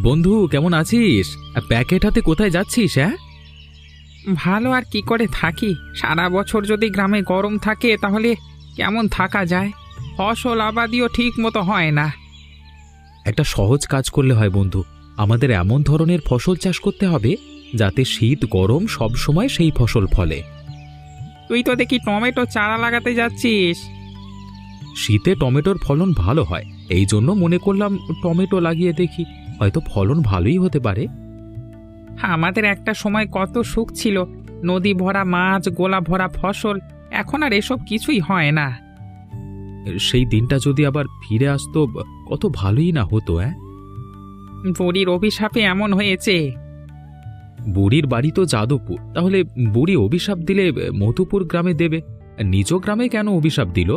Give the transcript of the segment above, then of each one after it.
বন্ধু কেমন আছিস? প্যাকেট হাতে কোথায় যাচ্ছিস? হ্যাঁ, ভালো আর কি করে থাকি? সারা বছর যদি গ্রামে গরম থাকে তাহলে কেমন থাকা যায়? ফসল আবাদিও ঠিক মতো হয় না। একটা সহজ কাজ করলে হয় বন্ধু। আমাদের এমন ধরনের ফসল চাষ করতে হবে যাতে শীত গরম সব সময় সেই ফসল ফলে। তুই তো দেখি টমেটো চারা লাগাতে যাচ্ছিস। শীতে টমেটোর ফলন ভালো হয়, এই জন্য মনে করলাম টমেটো লাগিয়ে দেখি, হয়তো ফলন ভালোই হতে পারে। আমাদের একটা সময় কত সুখ ছিল, নদী ভরা মাছ, গোলা ভরা ফসল। এখন আর এসব কিছুই হয় না। সেই দিনটা যদি আবার ফিরে আসতো কত ভালোই না হতো। বুড়ির অভিশাপে এমন হয়েছে। বুড়ির বাড়ি তো যাদবপুর, তাহলে বুড়ি অভিশাপ দিলে মধুপুর গ্রামে দেবে, নিজ গ্রামে কেন অভিশাপ দিল?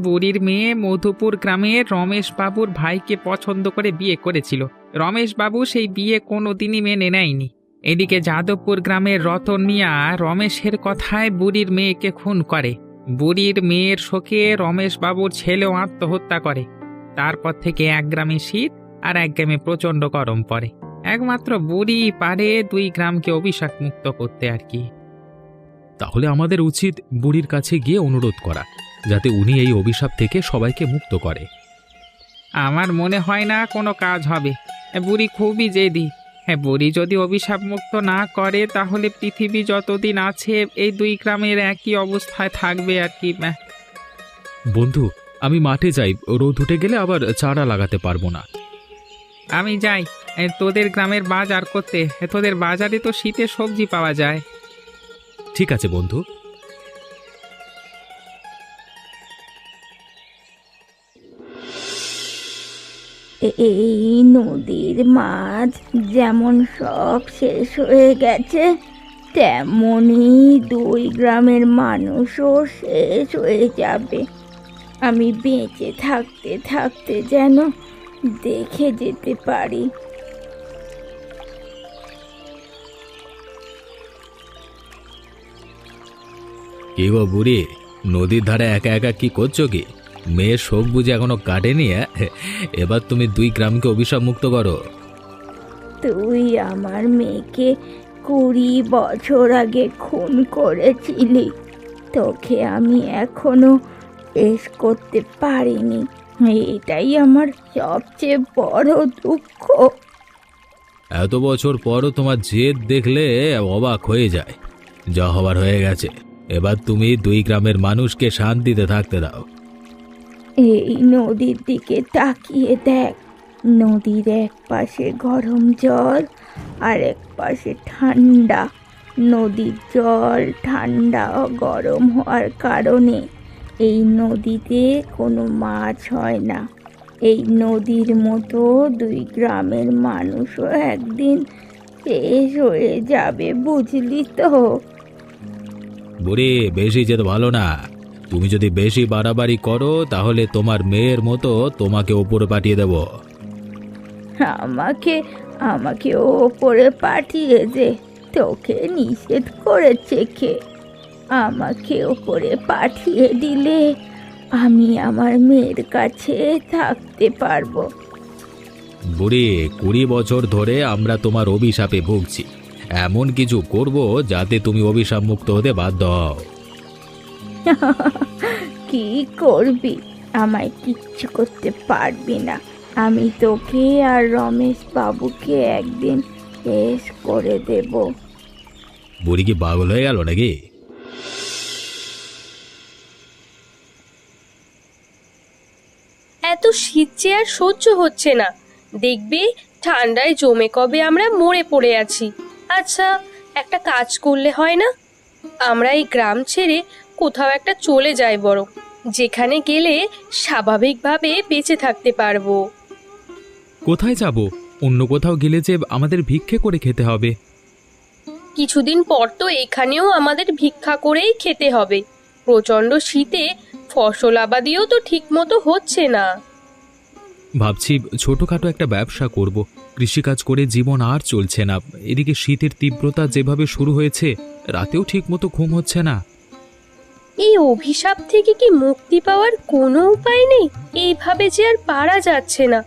বুড়ির মেয়ে মধুপুর গ্রামের রমেশ বাবুর ভাইকে পছন্দ করে বিয়ে করেছিল। রমেশ বাবু সেই বিয়ে কোনোদিনই মেনে নেয়নি। এদিকে যাদবপুর গ্রামের রতন মিয়া রমেশের কথায় বুড়ির মেয়েকে খুন করে। বুড়ির মেয়ের শোকে রমেশ বাবুর ছেলেও আত্মহত্যা করে। তারপর থেকে এক গ্রামে শীত আর এক গ্রামে প্রচণ্ড গরম পড়ে। একমাত্র বুড়ি পারে দুই গ্রামকে অভিশাপ মুক্ত করতে আর কি। তাহলে আমাদের উচিত বুড়ির কাছে গিয়ে অনুরোধ করা, যাতে উনি এই অভিশাপ থেকে সবাইকে মুক্ত করে। আমার মনে হয় না কোনো কাজ হবে। বুড়ি খুবই জেদি। বুড়ি যদি অভিশাপ মুক্ত না করে তাহলে পৃথিবী যতদিন আছে এই দুই গ্রামের একই অবস্থায় থাকবে আর কি। বন্ধু, আমি মাঠে যাই, রোদ উঠে গেলে আবার চারা লাগাতে পারবো না। আমি যাই তোদের গ্রামের বাজার করতে। তোদের বাজারে তো শীতের সবজি পাওয়া যায়। ঠিক আছে বন্ধু। এই নদীর মাছ যেমন সব শেষ হয়ে গেছে, তেমনি দুই গ্রামের মানুষও শেষ হয়ে যাবে। আমি বেঁচে থাকতে থাকতে যেন দেখে যেতে পারি। কি গো বুড়ি, নদীর ধারে একা একা কি করছো কি? মেয়ের শোক বুঝে এখনো কাটেনি? এবার তুমি দুই গ্রামকে অভিশাপ মুক্ত করো। তুই আমার মেয়েকে 20 বছর আগে খুন করেছিলি। তোকে আমি এখনো শেষ করতে পারিনি, এটাই আমার সবচেয়ে বড় দুঃখ। এত বছর পরও তোমার জেদ দেখলে অবাক হয়ে যায়। যা হবার হয়ে গেছে, এবার তুমি দুই গ্রামের মানুষকে শান্তিতে থাকতে দাও। এই নদীর দিকে তাকিয়ে দেখ। নদীর এক পাশে গরম জল আর এক পাশে ঠান্ডা। নদীর জল ঠান্ডা ও গরম হওয়ার কারণে এই নদীতে কোনো মাছ হয় না। এই নদীর মতো দুই গ্রামের মানুষও একদিন শেষ হয়ে যাবে, বুঝলি তো? বুড়ি, বেশি যেতে ভালো না। তুমি যদি বেশি বাড়াবাড়ি করো তাহলে তোমার মেয়ের মতো তোমাকে ওপরে পাঠিয়ে দেব। আমাকে আমাকে ওপরে পাঠিয়ে দে। তোকে নিষেধ করেছে কে? আমাকে ওপরে পাঠিয়ে দিলে আমি আমার মেয়ের কাছে থাকতে পারবো। বুড়ি, 20 বছর ধরে আমরা তোমার অভিশাপে ভুগছি। এমন কিছু করব যাতে তুমি অভিশাপ মুক্ত হতে বাধ্য হও। কি করবি? আমায় কিচ্ছু করতে পারবি না। আমি তোকে আর রমেশ বাবুকে একদিন শেষ করে দেব। বুড়ি কি পাগল হয়ে গেল নাকি? এত শীত যে আর সহ্য হচ্ছে না। দেখবি ঠান্ডায় জমে কবে আমরা মরে পড়ে আছি। আচ্ছা, একটা কাজ করলে হয় না? আমরা এই গ্রাম ছেড়ে কোথাও একটা চলে যাই বরং, যেখানে গেলে স্বাভাবিকভাবে বেঁচে থাকতে পারবো। কোথায় যাব? অন্য কোথাও গেলে যে আমাদের ভিক্ষে করে খেতে হবে। কিছুদিন পর তো এখানেও আমাদের ভিক্ষা করেই খেতে হবে। প্রচণ্ড শীতে ফসল আবাদিও তো ঠিক মতো হচ্ছে না। ভাবছি ছোটখাটো একটা ব্যবসা করব। কৃষিকাজ করে জীবন আর চলছে না। এদিকে শীতের তীব্রতা যেভাবে শুরু হয়েছে, রাতেও ঠিক মতো ঘুম হচ্ছে না। এই অভিশাপ থেকে কি মুক্তি পাওয়ার কোনো উপায় নেই? এইভাবে যে আর পারা যাচ্ছে না।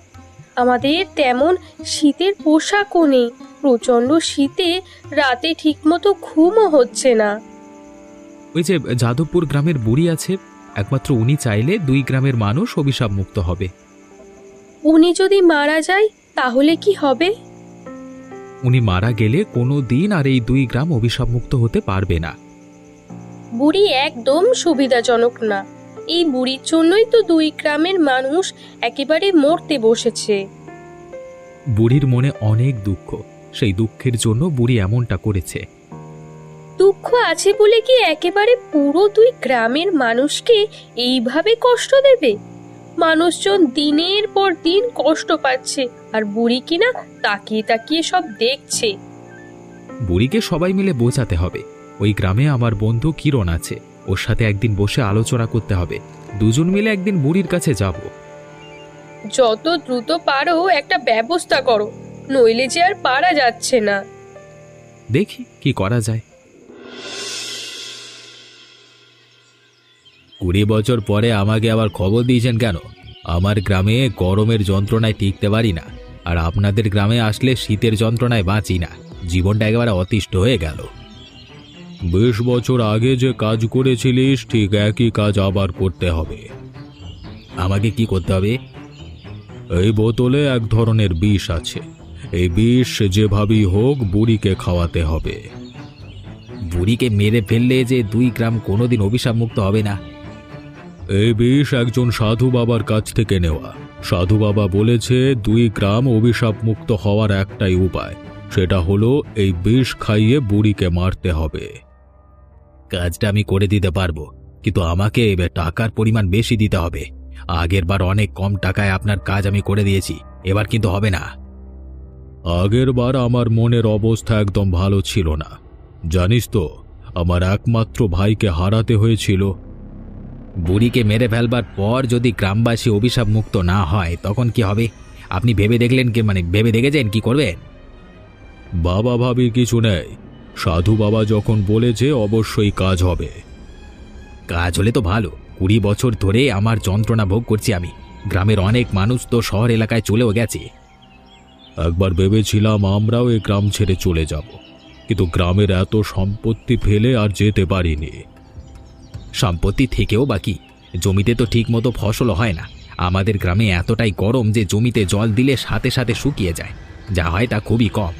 আমাদের তেমন শীতের পোশাকও নেই। প্রচণ্ড শীতে রাতে ঠিকমতো ঘুমও হচ্ছে না। ওই যে যাদবপুর গ্রামের বুড়ি আছে, একমাত্র উনি চাইলে 2 গ্রামের মানুষ অভিশাপ মুক্ত হবে। উনি যদি মারা যায় তাহলে কি হবে? উনি মারা গেলে কোনো দিন আর এই 2 গ্রাম অভিশাপ মুক্ত হতে পারবে না। বুড়ি একদম সুবিধাজনক না। এই বুড়ির জন্যই তো 2 গ্রামের মানুষ একেবারে মরতে বসেছে। বুড়ির মনে অনেক দুঃখ, সেই দুঃখের জন্য বুড়ি এমনটা করেছে। দুঃখ আছে বলে কি একেবারে পুরো 2 গ্রামের মানুষকে এইভাবে কষ্ট দেবে? মানুষজন দিনের পর দিন কষ্ট পাচ্ছে, আর বুড়ি কিনা তাকিয়ে তাকিয়ে সব দেখছে। বুড়িকে সবাই মিলে বোঝাতে হবে। ওই গ্রামে আমার বন্ধু কিরণ আছে, ওর সাথে একদিন বসে আলোচনা করতে হবে। দুজন মিলে একদিন বুড়ির কাছে যাব। যত দ্রুত পারো একটা ব্যবস্থা করো, নইলে যে আর পারা যাচ্ছে না। দেখি কি করা যায়। 20 বছর পরে আমাকে আবার খবর দিয়েছেন কেন? আমার গ্রামে গরমের যন্ত্রণায় টিকতে পারি না, আর আপনাদের গ্রামে আসলে শীতের যন্ত্রণায় বাঁচি না। জীবনটা একেবারে অতিষ্ঠ হয়ে গেল। 20 বছর আগে যে কাজ করেছিলিস ঠিক একই কাজ আবার করতে হবে। আমাকে কি করতে হবে? এই বোতলে এক ধরনের বিষ আছে, এই বিষ যেভাবেই হোক বুড়িকে খাওয়াতে হবে। বুড়িকে মেরে ফেললে যে 2 গ্রাম কোনোদিন অভিশাপ মুক্ত হবে না। এই বিষ একজন সাধু বাবার কাছ থেকে নেওয়া। সাধু বাবা বলেছে 2 গ্রাম অভিশাপ মুক্ত হওয়ার একটাই উপায়, সেটা হলো এই বিষ খাইয়ে বুড়িকে মারতে হবে। কাজটা আমি করে দিতে পারবো, কিন্তু আমাকে টাকার পরিমাণ বেশি দিতে হবে। আগের বার অনেক কম টাকায় আপনার কাজ আমি করে দিয়েছি, এবার কিন্তু হবে না। আগের বার আমার মনের অবস্থা একদম ভালো ছিল না, জানিস তো, আমার একমাত্র ভাইকে হারাতে হয়েছিল। বুড়িকে মেরে ফেলবার পর যদি গ্রামবাসী অভিশাপ মুক্ত না হয় তখন কি হবে? আপনি ভেবে দেখলেন কি, ভেবে দেখেছেন কি করবেন? বাবা ভাবি কিছু নেই, সাধু বাবা যখন বলেছে অবশ্যই কাজ হবে। কাজ হলে তো ভালো। 20 বছর ধরে আমার যন্ত্রণা ভোগ করছি আমি। গ্রামের অনেক মানুষ তো শহর এলাকায় চলেও গেছে। একবার ভেবেছিলাম আমরাও এই গ্রাম ছেড়ে চলে যাব, কিন্তু গ্রামের এত সম্পত্তি ফেলে আর যেতে পারিনি। সম্পত্তি থেকেও বাকি, জমিতে তো ঠিক মতো ফসল হয় না। আমাদের গ্রামে এতটাই গরম যে জমিতে জল দিলে সাথে সাথে শুকিয়ে যায়, যা হয় তা খুবই কম।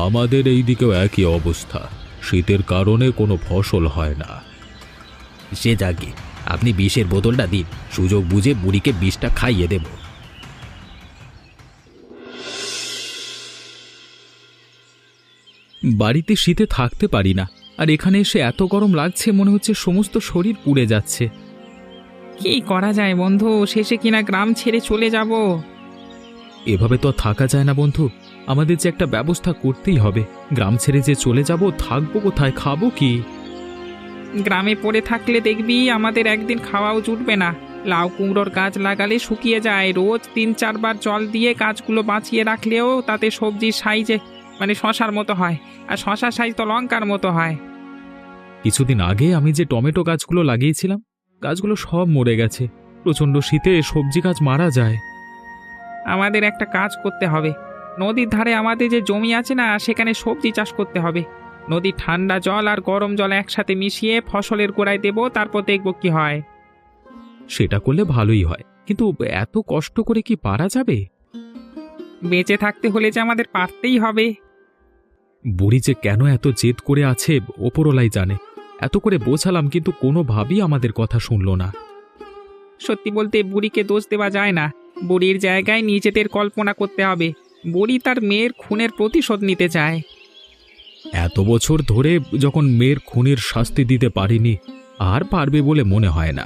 আমাদের এই দিকেও একই অবস্থা, শীতের কারণে কোনো ফসল হয় না। সে যাকে, আপনি বিষের বোতলটা দিন, সুযোগ বুঝে বুড়িকে বিষটা খাইয়ে দেব। বাড়িতে শীতে থাকতে পারি না, আর এখানে এসে এত গরম লাগছে, মনে হচ্ছে সমস্ত শরীর পুড়ে যাচ্ছে। কি করা যায় বন্ধু, শেষে কিনা গ্রাম ছেড়ে চলে যাব। এভাবে তো থাকা যায় না বন্ধু, আমাদের যে একটা ব্যবস্থা করতেই হবে। গ্রাম ছেড়ে যে চলে যাব, থাকবো কোথায়, খাবো কি? গ্রামে পড়ে থাকলে দেখবি আমাদের একদিন খাওয়াও জুটবে না। লাউ কুমড়োর গাছ লাগালে শুকিয়ে যায়, রোজ 3-4 বার জল দিয়ে গাছগুলো বাঁচিয়ে রাখলেও তাতে সবজির সাইজে শশার মতো হয়, আর শশার সাইজ তো লঙ্কার মতো হয়। কিছুদিন আগে আমি যে টমেটো গাছগুলো লাগিয়েছিলাম, গাছগুলো সব মরে গেছে। প্রচণ্ড শীতে সবজি গাছ মারা যায়। আমাদের একটা কাজ করতে হবে। নদীর ধারে আমাদের যে জমি আছে না, সেখানে সবজি চাষ করতে হবে। নদীর ঠান্ডা জল আর গরম জল একসাথে মিশিয়ে ফসলের গোড়ায় দেব, তারপর দেখব কি হয়। সেটা করলে ভালোই হয়, কিন্তু এত কষ্ট করে কি পারা যাবে? বেঁচে থাকতে হলে যে আমাদের পারতেই হবে। বুড়ি যে কেন এত জেদ করে আছে ওপরওয়ালাই জানে। এত করে বোঝালাম, কিন্তু কোনোভাবেই আমাদের কথা শুনল না। সত্যি বলতে বুড়িকে দোষ দেওয়া যায় না, বুড়ির জায়গায় নিজেদের কল্পনা করতে হবে। বুড়ি তার মেয়ের খুনের প্রতিশোধ নিতে চায়। এত বছর ধরে যখন মেয়ের খুনের শাস্তি দিতে পারিনি, আর পারবে বলে মনে হয় না।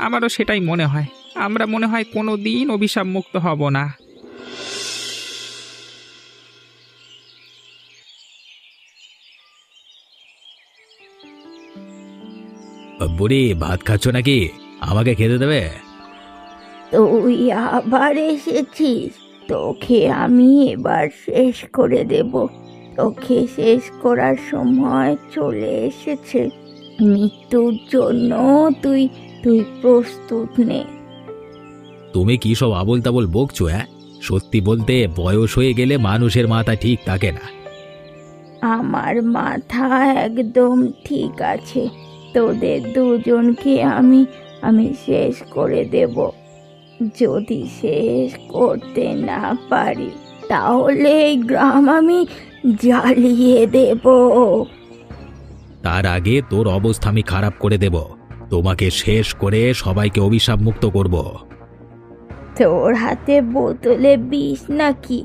আমারও সেটাই মনে হয়। আমরা মনে হয় কোনো দিন অভিশাপ মুক্ত হব না। বুড়ি, ভাত খাচ্ছ নাকি? আমাকে খেতে দেবে? তুই আবার এসেছিস, তোকে আমি এবার শেষ করে দেব। তোকে শেষ করার সময় চলে এসেছে। মৃত্যুর জন্য তুই প্রস্তুত নে। তুমি কি সব আবোল তাবোল বকছো? হ্যাঁ, সত্যি বলতে বয়স হয়ে গেলে মানুষের মাথা ঠিক থাকে না। আমার মাথা একদম ঠিক আছে। তোদের দুজনকে আমি আমি শেষ করে দেব। যদি শেষ করতে না পারি তাহলে এই গ্রাম আমি জ্বালিয়ে দেব। তার আগে তোর অবস্থা আমি খারাপ করে দেব। তোমাকে শেষ করে সবাইকে অভিশাপ মুক্ত করব। তোর হাতে বোতলে বিষ নাকি?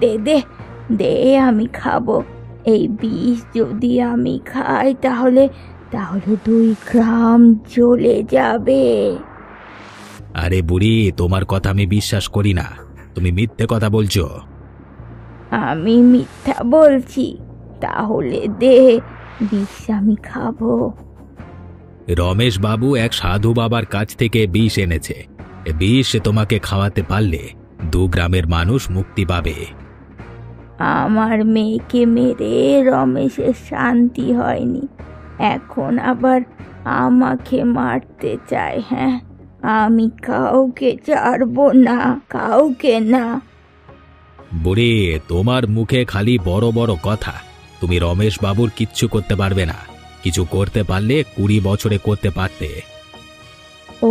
দে দে দে, আমি খাবো। এই বিষ যদি আমি খাই তাহলে তাহলে 2 গ্রাম জ্বলে যাবে। আরে বুড়ি, তোমার কথা আমি বিশ্বাস করি না। তুমি মিথ্যে কথা বলছো। আমি মিথ্যা বলছি? তাহলে দে, বিষ আমি খাবো। রমেশ বাবু এক সাধু বাবার কাছ থেকে বিষ এনেছে। এ বিষ তোমাকে খাওয়াতে পারলে 2 গ্রামের মানুষ মুক্তি পাবে। আমার মেয়েকে মেরে রমেশের শান্তি হয়নি, এখন আবার আমাকে মারতে চায়। হ্যাঁ, আমি কাউকে ছাড়বো না, কাউকে না। বুড়ি, তোমার মুখে খালি বড় বড় কথা। তুমি রমেশ বাবুর কিচ্ছু করতে পারবে না। কিছু করতে পারলে 20 বছরে করতে পারতে।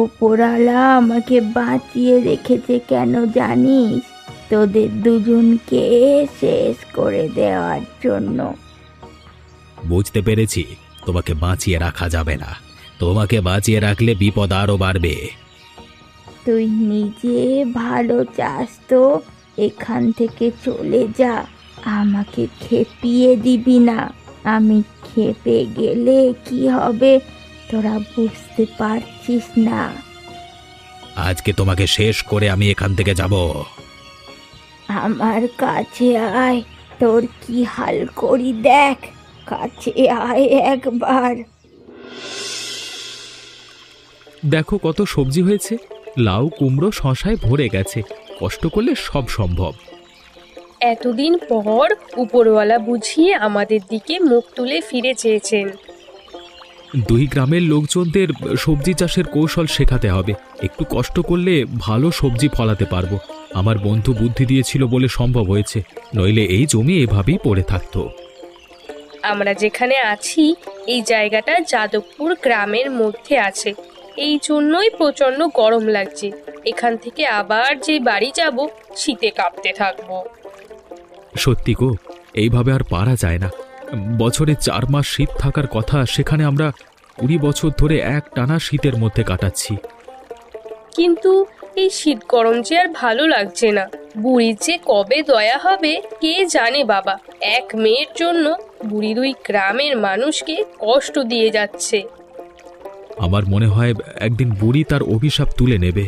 ওপরওয়ালা আমাকে বাঁচিয়ে রেখেছে কেন জানিস? তোদের দুজনকে শেষ করে দেওয়ার জন্য। বুঝতে পেরেছি, তোমাকে বাঁচিয়ে রাখা যাবে না। তোমাকে বাঁচিয়ে রাখলে বিপদ আরো বাড়বে। তুই নিজে ভালো চাস তো এখান থেকে চলে যা, আমাকে খেপিয়ে দিবি না। আমি খেপে গেলে কি হবে তোরা বুঝতে পারছিস না। আজকে তোমাকে শেষ করে আমি এখান থেকে যাব। আমার কাছে আয়, তোর কি হাল করি দেখ। কাছে আয় একবার। দেখো কত সবজি হয়েছে। লাউ, কুমড়ো, শশায় ভরে গেছে। কষ্ট করলে সব সম্ভব। এতদিন পর উপরওয়ালা বুঝিয়ে আমাদের দিকে মুখ তুলে ফিরে চেয়েছেন। 2 গ্রামের লোকজনদের সবজি চাষের কৌশল শেখাতে হবে। একটু কষ্ট করলে ভালো সবজি ফলাতে পারবো। আমার বন্ধু বুদ্ধি দিয়েছিল বলে সম্ভব হয়েছে, নইলে এই জমি এভাবেই পড়ে থাকতো। আমরা যেখানে আছি এই জায়গাটা যাদবপুর গ্রামের মধ্যে আছে, এই জন্যই প্রচন্ড গরম লাগছে। এখান থেকে আবার যে বাড়ি যাব শীতে কাঁপতে থাকবো। সত্যি গো, এইভাবে আর পারা যায় না। বছরে 4 মাস শীত থাকার কথা, সেখানে আমরা 20 বছর ধরে একটানা শীতের মধ্যে কাটাচ্ছি। কিন্তু এই শীত গরম যে আর ভালো লাগছে না। বুড়ির যে কবে দয়া হবে কে জানে বাবা। এক মেয়ের জন্য বুড়ি 2 গ্রামের মানুষকে কষ্ট দিয়ে যাচ্ছে। আমার মনে হয় একদিন বুড়ি তার অভিশাপ তুলে নেবে।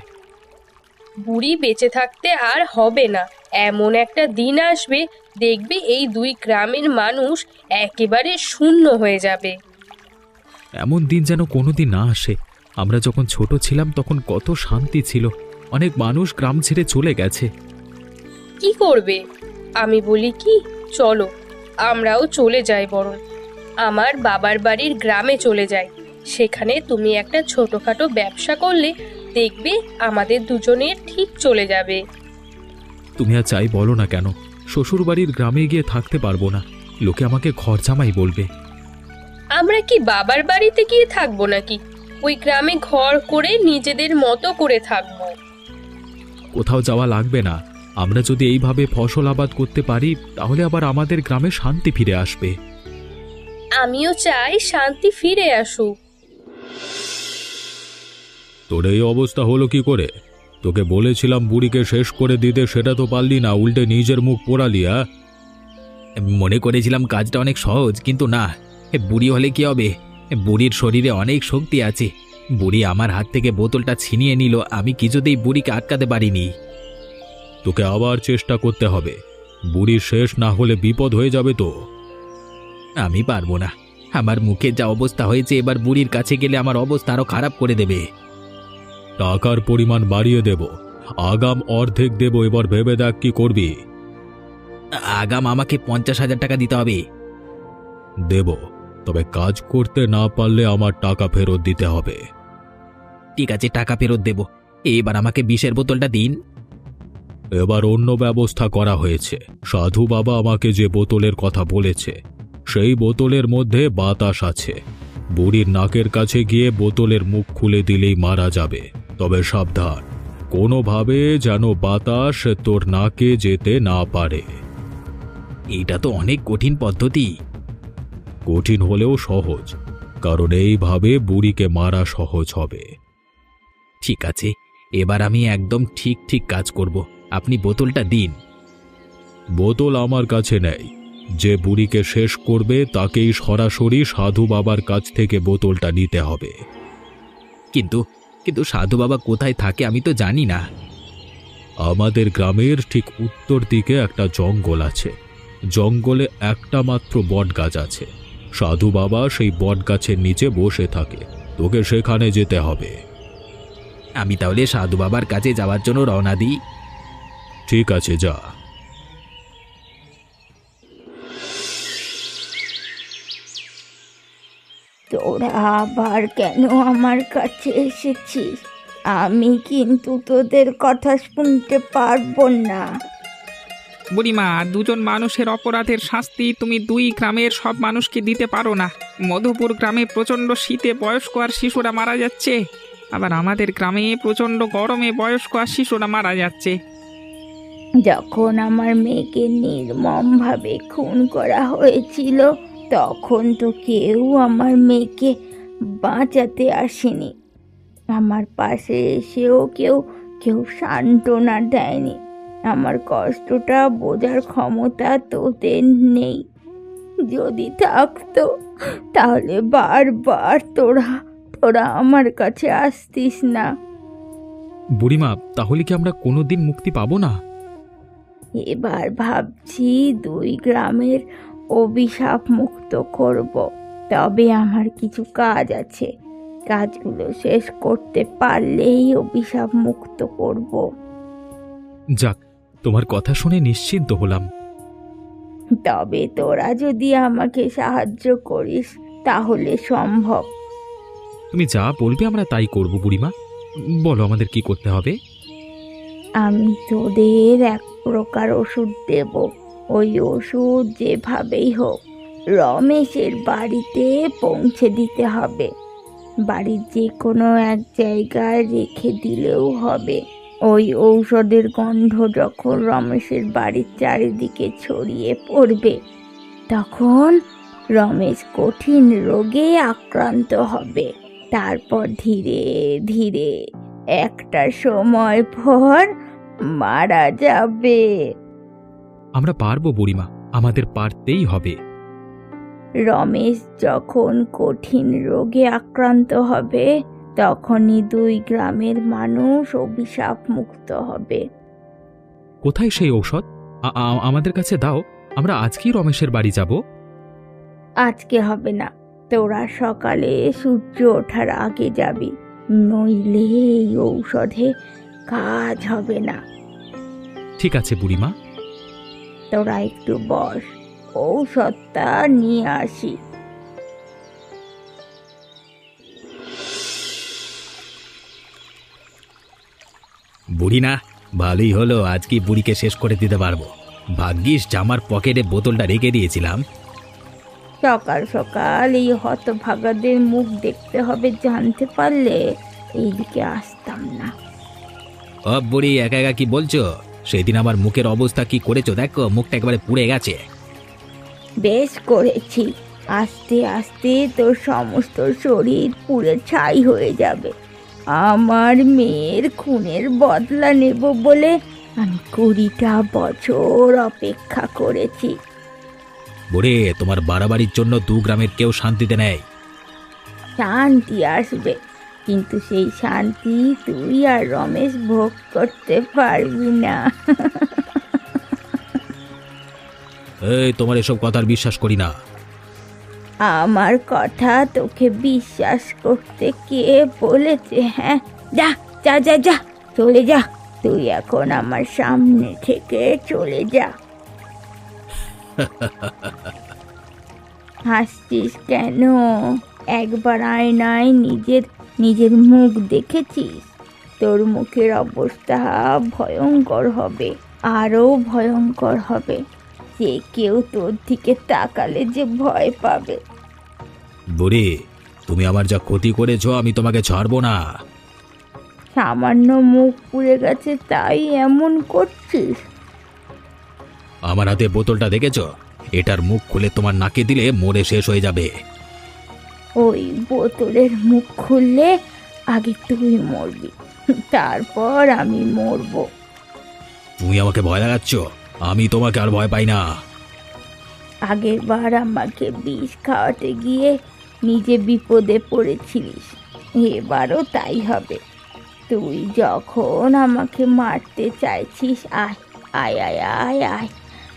বুড়ি বেঁচে থাকতে আর হবে না। এমন একটা দিন আসবে দেখবে এই 2 গ্রামের মানুষ একেবারে শূন্য হয়ে যাবে। এমন দিন যেন কোনোদিন না আসে। আমরা যখন ছোট ছিলাম তখন কত শান্তি ছিল। অনেক মানুষ গ্রাম ছেড়ে চলে গেছে। কি করবে? আমি বলি কি, চলো আমরাও চলে যাই। বরং আমার বাবার বাড়ির গ্রামে চলে যাই। সেখানে তুমি একটা ছোটখাটো ব্যবসা করলে দেখবে আমাদের দুজনের ঠিক চলে যাবে। তুমি আর চাই বলো না কেন, শ্বশুর বাড়ির গ্রামে গিয়ে থাকতে পারবো না। লোকে আমাকে ঘর জামাই বলবে। আমরা কি বাবার বাড়িতে গিয়ে থাকবো নাকি? ওই গ্রামে ঘর করে নিজেদের মতো করে থাকবো। কোথাও যাওয়া লাগবে না। আমরা যদি এইভাবে ফসল আবাদ করতে পারি তাহলে আবার আমাদের গ্রামে শান্তি ফিরে আসবে। আমিও চাই শান্তি ফিরে আসুক। তোর এই অবস্থা হলো কি করে? তোকে বলেছিলাম বুড়িকে শেষ করে দিতে, সেটা তো পারলি না, উল্টে নিজের মুখ পোড়ালি। মনে করেছিলাম কাজটা অনেক সহজ, কিন্তু না। বুড়ি হলে কি হবে? বুড়ির শরীরে অনেক শক্তি আছে। বুড়ি আমার হাত থেকে বোতলটা ছিনিয়ে নিল, আমি কিছুতেই বুড়িকে আটকাতে পারিনি। তোকে আবার চেষ্টা করতে হবে। বুড়ি শেষ না হলে বিপদ হয়ে যাবে তো। আমি পারবো না। আমার মুখে যা অবস্থা হয়েছে, এবার বুড়ির কাছে গেলে আমার অবস্থা আরো খারাপ করে দেবে। টাকার পরিমাণ বাড়িয়ে দেব, আগাম অর্ধেক দেব। এবার ভেবে দেখ কি করবি। আগাম আমাকে 50,000 টাকা দিতে হবে। দেব, তবে কাজ করতে না পারলে আমার টাকা ফেরত দিতে হবে। ঠিক আছে, টাকা ফেরত দেব। এবার আমাকে বিষের বোতলটা দিন। এবার অন্য ব্যবস্থা করা হয়েছে। সাধু বাবা আমাকে যে বোতলের কথা বলেছে সেই বোতলের মধ্যে বাতাস আছে। বুড়ির নাকের কাছে গিয়ে বোতলের মুখ খুলে দিলেই মারা যাবে। তবে সাবধান, কোনোভাবে যেন বাতাস তোর নাকে যেতে না পারে। এইটা তো অনেক কঠিন পদ্ধতি। কঠিন হলেও সহজ, কারণ এইভাবে বুড়িকে মারা সহজ হবে। ঠিক আছে, এবার আমি একদম ঠিক ঠিক কাজ করব। আপনি বোতলটা দিন। বোতল আমার কাছে নেই। যে বুড়িকে শেষ করবে তাকেই সরাসরি সাধু বাবার কাছ থেকে বোতলটা নিতে হবে। কিন্তু কিন্তু সাধু বাবা কোথায় থাকে আমি তো জানি না। আমাদের গ্রামের ঠিক উত্তর দিকে একটা জঙ্গল আছে। জঙ্গলে একটা মাত্র বটগাছ আছে। সাধু বাবা সেই বটগাছের নিচে বসে থাকে। তোকে সেখানে যেতে হবে। আমি তাহলে সাধু বাবার কাছে যাওয়ার জন্য রওনা দিই। ঠিক আছে, যা। তোরা আবার কেন আমার কাছে এসেছিস? আমি কিন্তু তোদের কথা শুনতে পারবো না। বুড়িমা, দুজন মানুষের অপরাধের শাস্তি তুমি দুই গ্রামের সব মানুষকে দিতে পারো না। মধুপুর গ্রামে প্রচণ্ড শীতে বয়স্ক আর শিশুরা মারা যাচ্ছে, আবার আমাদের গ্রামে প্রচণ্ড গরমে বয়স্ক আর শিশুরা মারা যাচ্ছে। যখন আমার মেয়েকে নির্মমভাবে খুন করা হয়েছিল তখন তো কেউ আমার মেয়েকে বাঁচাতে আসেনি। আমার পাশে এসেও কেউ কেউ সান্ত্বনা দেয়নি। আমার কষ্টটা বোঝার ক্ষমতা তোদের নেই। যদি থাকতো তাহলে বারবার তোরা আমার কাছে আসতিস না। বুড়িমা, তাহলে কি আমরা কোনোদিন মুক্তি পাবো না? এবার ভাবছি দুই গ্রামের অভিশাপ মুক্ত করব। তবে আমার কিছু কাজ আছে, কাজগুলো শেষ করতে পারলেই অভিশাপ মুক্ত করব। যাক, তোমার কথা শুনে নিশ্চিন্ত হলাম। তবে তোরা যদি আমাকে সাহায্য করিস তাহলে সম্ভব। তুমি যা বলবে আমরা তাই করব বুড়িমা। বলো আমাদের কি করতে হবে? আমি তোদের এক প্রকার ওষুধ দেব। ওই ওষুধ যেভাবেই হোক রমেশের বাড়িতে পৌঁছে দিতে হবে। বাড়ির যে কোনো এক জায়গায় রেখে দিলেও হবে। ওই ঔষধের গন্ধ যখন রমেশের বাড়ির চারিদিকে ছড়িয়ে পড়বে তখন রমেশ কঠিন রোগে আক্রান্ত হবে। তারপর ধীরে ধীরে একটা সময় পর মারা যাবে। আমরা পারবো বুড়িমা, আমাদের পারতেই হবে। রমেশ যখন কঠিন রোগে আক্রান্ত হবে তখনই দুই গ্রামের মানুষ অভিশাপ মুক্ত হবে। কোথায় সেই ঔষধ? আমাদের কাছে দাও, আমরা আজকেই রমেশের বাড়ি যাব। আজকে হবে না, তোরা সকালে সূর্য ওঠার আগে যাবি, নইলে এই ঔষধে কাজ হবে না। ঠিক আছে বুড়িমা। তোরা একটু বস, ঔষধটা নিয়ে আসি। বুড়ি না, ভালোই হলো, আজকে বুড়িকে শেষ করে দিতে পারবো। ভাগ্যিস জামার পকেটে বোতলটা রেখে দিয়েছিলাম। সকাল সকাল এই হতভাগাদের মুখ দেখতে হবে জানতে পারলে এইদিকে আসতাম না। ও বুড়ি, একা একা কি বলছো? সেদিন আমার মুখের অবস্থা কি করেছো দেখো, মুখটা একেবারে পুড়ে গেছে। বেশ করেছি, আস্তে আস্তে তোর সমস্ত শরীর পুড়ে ছাই হয়ে যাবে। আমার মেয়ের খুনের বদলা নেব বলে আমি 20টা বছর অপেক্ষা করেছি। বুড়ি, তোমার বাড়াবাড়ির জন্য দু গ্রামের কেউ শান্তিতে নেই। শান্তি আসবে, কিন্তু সেই শান্তি তুই আর রমেশ ভোগ করতে পারবি না। এই, তোমার এসব কথার বিশ্বাস করি না। আমার কথা তোকে বিশ্বাস করতে কে বলেছে? হ্যাঁ, যা যা যা যা, চলে যা। তুই এখন আমার সামনে থেকে চলে যা। হাসছিস কেন? একবার আয়নায় নিজের মুখ দেখেছিস? তোর মুখের অবস্থা ভয়ঙ্কর হবে, আরও ভয়ঙ্কর হবে। যে কেউ তোর দিকে তাকালে যে ভয় পাবে। বুড়ি, তুমি আমার যা ক্ষতি করেছো আমি তোমাকে ছাড়বো না। সামান্য মুখ পুড়ে গেছে তাই এমন করছিস? আমার হাতে বোতলটা দেখেছো? এটার মুখ খুলে তোমার নাকে দিলে মরে শেষ হয়ে যাবে। ওই বোতলের মুখ খুললে আগে তুই মরবি, তারপর আমি মরবো। তুমি আমাকে ভয় লাগাচ্ছ, আমি তোমাকে আর ভয় পাই না। আগের বার আমাকে বিষ খাওয়াতে গিয়ে নিজে বিপদে পড়েছিলিস, এবারও তাই হবে। তুই যখন আমাকে মারতে চাইছিস, আয় আয় আয় আয় আয়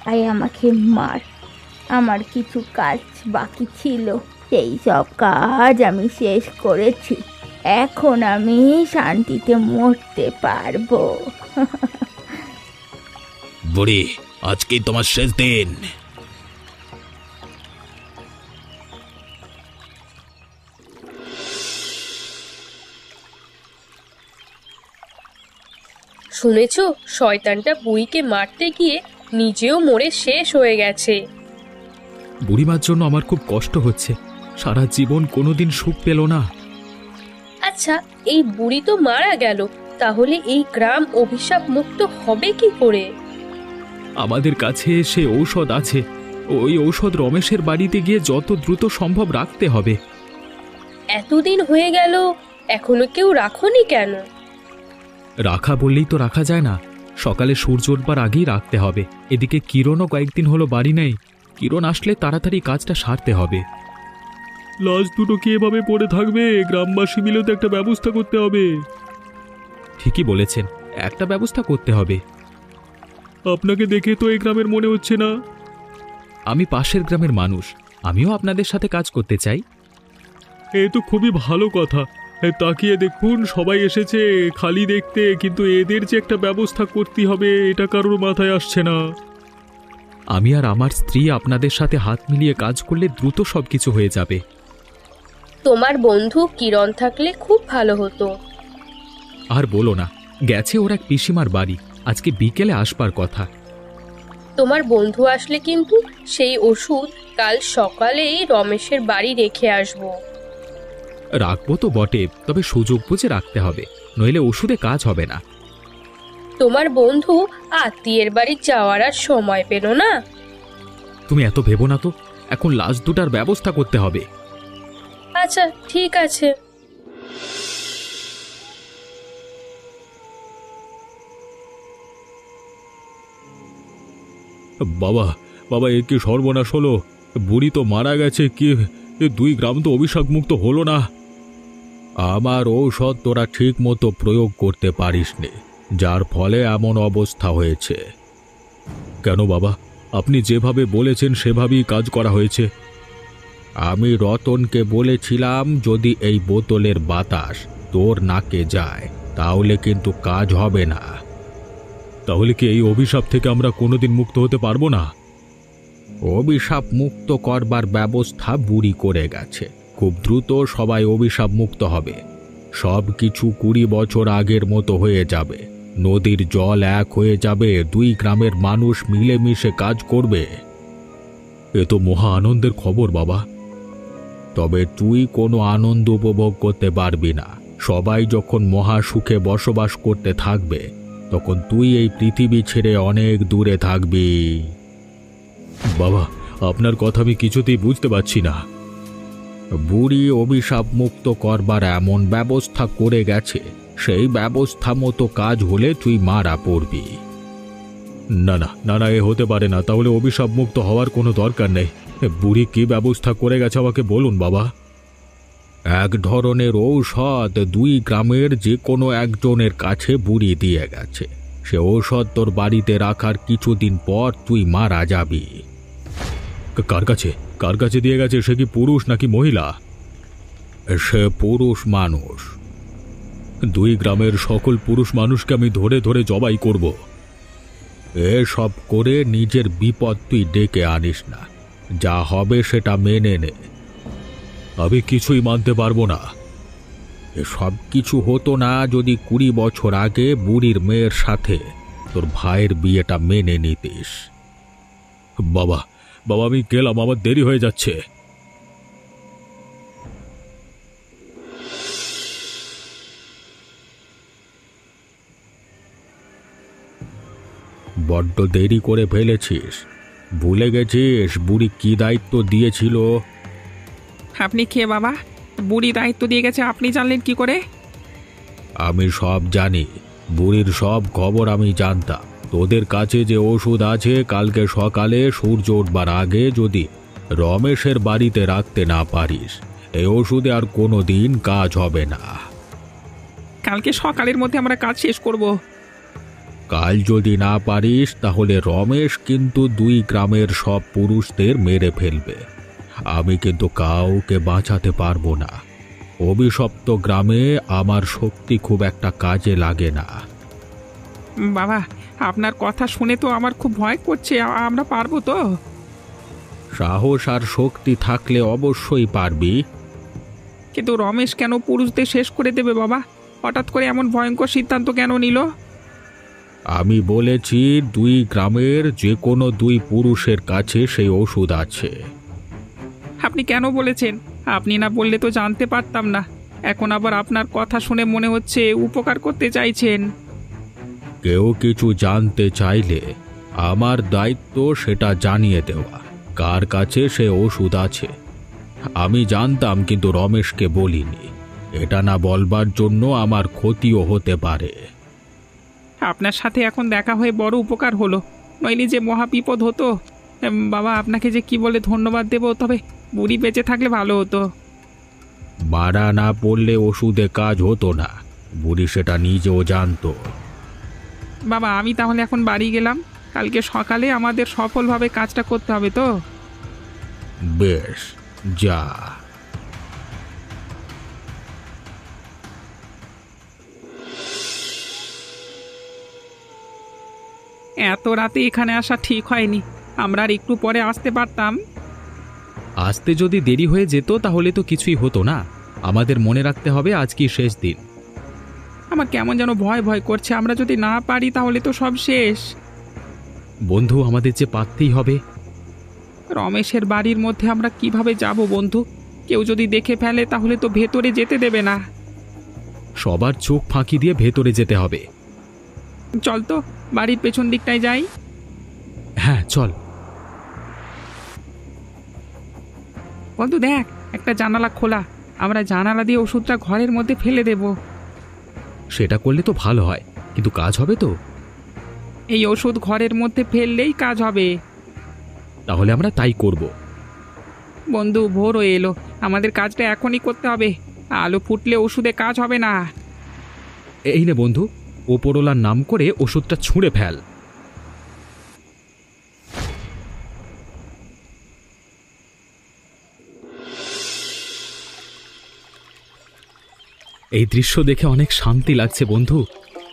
আয় আমাকে মার। আমার কিছু কাজ বাকি ছিল, সেই সব কাজ আমি শেষ করেছি। এখন আমি শান্তিতে মরতে পারবো। বুড়ি, আজকেই তোমার শেষ দিন। শুনেছো, শয়তানটা বুড়িকে মারতে গিয়ে নিজেও মরে শেষ হয়ে গেছে। বুড়িমার জন্য আমার খুব কষ্ট হচ্ছে, সারা জীবন কোনোদিন সুখ পেল না। আচ্ছা, এই বুড়ি তো মারা গেল, তাহলে এই গ্রাম অভিশাপ মুক্ত হবে কি করে? আমাদের কাছে সে ঔষধ আছে, ওই ঔষধ রমেশের বাড়িতে গিয়ে যত দ্রুত সম্ভব রাখতে হবে। এতদিন হয়ে গেল, এখনো কেউ রাখোনি কেন? রাখা বললেই তো রাখা যায় না, সকালে সূর্য ওঠবার আগেই রাখতে হবে। এদিকে কিরণও কয়েকদিন হলো বাড়ি নেই, কিরণ আসলে তাড়াতাড়ি কাজটা সারতে হবে। লাশ দুটো কি এভাবে পড়ে থাকবে? গ্রামবাসী মিলে তো একটা ব্যবস্থা করতে হবে। ঠিকই বলেছেন, একটা ব্যবস্থা করতে হবে। আপনাকে দেখে তো এই গ্রামের মনে হচ্ছে না। আমি পাশের গ্রামের মানুষ, আমিও আপনাদের সাথে কাজ করতে চাই। এ তো খুবই ভালো কথা। তাকিয়ে দেখুন, সবাই এসেছে খালি দেখতে, কিন্তু এদের যে একটা ব্যবস্থা করতে হবে এটা কারোর মাথায় আসছে না। আমি আর আমার স্ত্রী আপনাদের সাথে হাত মিলিয়ে কাজ করলে দ্রুত সবকিছু হয়ে যাবে। তোমার বন্ধু কিরণ থাকলে খুব ভালো হতো। আর বলো না, গেছে ওর এক পিসিমার বাড়ি, আজকে বিকেলে আসবার কথা। তোমার বন্ধু আসলে কিন্তু সেই ওষুধ কাল সকালেই রমেশের বাড়ি রেখে আসবো। রাখবো তো বটে, তবে সুযোগ বুঝে রাখতে হবে, নইলে ওষুধে কাজ হবে না। তোমার বন্ধু আত্মীয়ের বাড়ি যাওয়ার আর সময় পেল না। তুমি এত ভেবো না তো, এখন লাশ দুটার ব্যবস্থা করতে হবে। আচ্ছা, ঠিক আছে। বাবা, বাবা, এ কি সর্বনাশ হলো! বুড়ি তো মারা গেছে, কি দুই গ্রাম তো অভিশাপ মুক্ত হলো না। আমার ঔষধ তোরা ঠিক মতো প্রয়োগ করতে পারিসনি, যার ফলে এমন অবস্থা হয়েছে। কেন বাবা, আপনি যেভাবে বলেছেন সেভাবেই কাজ করা হয়েছে। আমি রতনকে বলেছিলাম যদি এই বোতলের বাতাস তোর নাকে যায় তাহলে কিন্তু কাজ হবে না। তাহলে কি এই অভিশাপ থেকে আমরা কোনোদিন মুক্ত হতে পারবো না? অভিশাপ মুক্ত করবার ব্যবস্থা বুড়ি করে গেছে, খুব দ্রুত সবাই অভিশাপ মুক্ত হবে। সব কিছু 20 বছর আগের মতো হয়ে যাবে, নদীর জল এক হয়ে যাবে, দুই গ্রামের মানুষ মিলেমিশে কাজ করবে। এ তো মহা আনন্দের খবর বাবা। তবে তুই কোনো আনন্দ উপভোগ করতে পারবি না। সবাই যখন মহা সুখে বসবাস করতে থাকবে তখন তুই এই পৃথিবী ছেড়ে অনেক দূরে থাকবি। বাবা, আপনার কথা আমি কিছুতেই বুঝতে পারছি না। বুড়ি অভিশাপ মুক্ত করবার এমন ব্যবস্থা করে গেছে, সেই ব্যবস্থা মতো কাজ হলে তুই মারা পড়বি। না না না না, এ হতে পারে না। তাহলে অভিশাপ মুক্ত হওয়ার কোনো দরকার নেই। বুড়ি কি ব্যবস্থা করে গেছে আমাকে বলুন বাবা। এক ধরনের ঔষধ দুই গ্রামের যে কোনো একজনের কাছে বুড়ি দিয়ে গেছে, সে ঔষধ তোর বাড়িতে রাখার কিছুদিন পর তুই মারা যাবি। কার কাছে কার কাছে দিয়ে গেছে? সে কি পুরুষ নাকি মহিলা? সে পুরুষ মানুষ। দুই গ্রামের সকল পুরুষ মানুষকে আমি ধরে ধরে জবাই করব। এসব করে নিজের বিপদ তুই ডেকে আনিস না, যা হবে সেটা মেনে নে। আমি কিছুই মানতে পারবো না। এসব কিছু হতো না যদি 20 বছর আগে বুড়ির মেয়ের সাথে তোর ভাইয়ের বিয়েটা মেনে নিতিস। বাবা, বাবা, আমি গেলাম, আমার দেরি হয়ে যাচ্ছে। বড্ড দেরি করে ফেলেছিস। ভুলে গেছিস বুড়ি কি দায়িত্ব দিয়েছিল? আপনি কে বাবা? বুড়ি দায়িত্ব দিয়ে গেছে, আপনি জানলেন কি করে? আমি সব জানি, বুড়ির সব খবর আমি জানতাম। তোদের কাছে যে ওষুধ আছে, কালকে সকালে সূর্য উঠবার আগে যদি রমেশের বাড়িতে রাখতে না পারিস, এই ওষুধে আর কোনো দিন কাজ হবে না। কালকে সকালের মধ্যে আমরা কাজ শেষ করব। কাল যদি না পারিস তাহলে রমেশ কিন্তু 2 গ্রামের সব পুরুষদের মেরে ফেলবে। আমি কিন্তু কাউকে বাঁচাতে পারবো না। অভিশপ্ত গ্রামে আমার শক্তি খুব একটা কাজে লাগে না। বাবা, আপনার কথা শুনে তো আমার খুব ভয় করছে। আমরা পারবো তো? সাহস আর শক্তি থাকলে অবশ্যই পারবি। কিন্তু রমেশ কেন পুরুষদের শেষ করে দেবে বাবা? হঠাৎ করে এমন ভয়ঙ্কর সিদ্ধান্ত কেন নিল? আমি বলেছি 2 গ্রামের যে কোনো 2 পুরুষের কাছে সেই ওষুধ আছে। আপনি কেন বলেছেন? আপনি না বললে তো জানতে পারতাম না। এখন আবার আপনার কথা শুনে মনে হচ্ছে উপকার করতে চাইছেন। কেউ কিছু জানতে চাইলে আমার দায়িত্ব সেটা জানিয়ে দেওয়া, কার কাছে সে ওষুধ আছে। আমি জানতাম কিন্তু রমেশকে বলিনি। এটা না বলবার জন্য আমার ক্ষতিও হতে পারে। আপনার সাথে এখন দেখা হয়ে বড় উপকার হলো, নইলে যে মহা বিপদ হতো। বাবা, আপনাকে যে কি বলে ধন্যবাদ দেব, তবে বুড়ি বেঁচে থাকলে ভালো হতো। মারা না পড়লে ওষুধে কাজ হতো না, বুড়ি সেটা নিজেও জানতো। বাবা, আমি তাহলে এখন বাড়ি গেলাম। কালকে সকালে আমাদের সফলভাবে কাজটা করতে হবে তো? বেশ, যা। এত রাতে এখানে আসা ঠিক হয়নি। আমরা আর একটু পরে আসতে পারতাম। আসতে যদি দেরি হয়ে যেত তাহলে তো কিছুই হতো না। আমাদের মনে রাখতে হবে আজ কি শেষ দিন। আমার কেমন যেন ভয় ভয় করছে। আমরা যদি না পারি তাহলে তো সব শেষ। বন্ধু, আমাদের যে পারতেই হবে। রমেশের বাড়ির মধ্যে আমরা কিভাবে যাব বন্ধু? কেউ যদি দেখে ফেলে তাহলে তো ভেতরে যেতে দেবে না। সবার চোখ ফাঁকি দিয়ে ভেতরে যেতে হবে। চল তো, বাড়ির পেছন দিকটায় যাই। হ্যাঁ, চল। বন্ধু দেখ, একটা জানালা খোলা। আমরা জানালা দিয়ে ওষুধটা ঘরের মধ্যে ফেলে দেব। সেটা করলে তো ভালো হয়, কিন্তু কাজ হবে তো? এই ওষুধ ঘরের মধ্যে ফেললেই কাজ হবে। তাহলে আমরা তাই করব। বন্ধু, ভোর হয়ে এলো, আমাদের কাজটা এখনই করতে হবে। আলো ফুটলে ওষুধে কাজ হবে না। এই নে বন্ধু, ওপরওয়ালার নাম করে ওষুধটা ছুঁড়ে ফেল। এই দৃশ্য দেখে অনেক শান্তি লাগছে বন্ধু।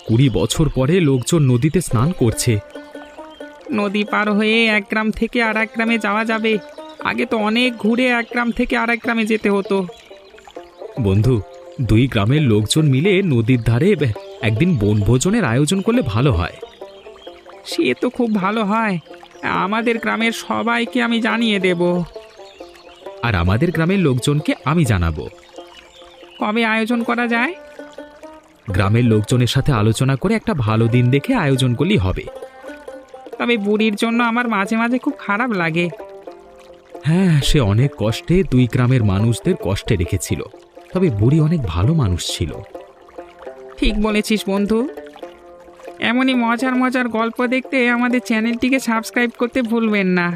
20 বছর পরে লোকজন নদীতে স্নান করছে। নদী পার হয়ে এক গ্রাম থেকে আর এক গ্রামে যাওয়া যাবে। আগে তো অনেক ঘুরে এক গ্রাম থেকে আর এক গ্রামে যেতে হতো। বন্ধু, 2 গ্রামের লোকজন মিলে নদীর ধারে একদিন বনভোজনের আয়োজন করলে ভালো হয়। সে তো খুব ভালো হয়। আমাদের গ্রামের সবাইকে আমি জানিয়ে দেব। আর আমাদের গ্রামের লোকজনকে আমি জানাবো। কবে আয়োজন করা যায়? গ্রামের লোকজনের সাথে আলোচনা করে একটা ভালো দিন দেখে আয়োজন করলেই হবে। তবে বুড়ির জন্য আমার মাঝে মাঝে খুব খারাপ লাগে। হ্যাঁ, সে অনেক কষ্টে 2 গ্রামের মানুষদের কষ্টে রেখেছিল। তবে বুড়ি অনেক ভালো মানুষ ছিল। ঠিক বলেছিস বন্ধু। এমনই মজার মজার গল্প দেখতে আমাদের চ্যানেলটিকে সাবস্ক্রাইব করতে ভুলবেন না।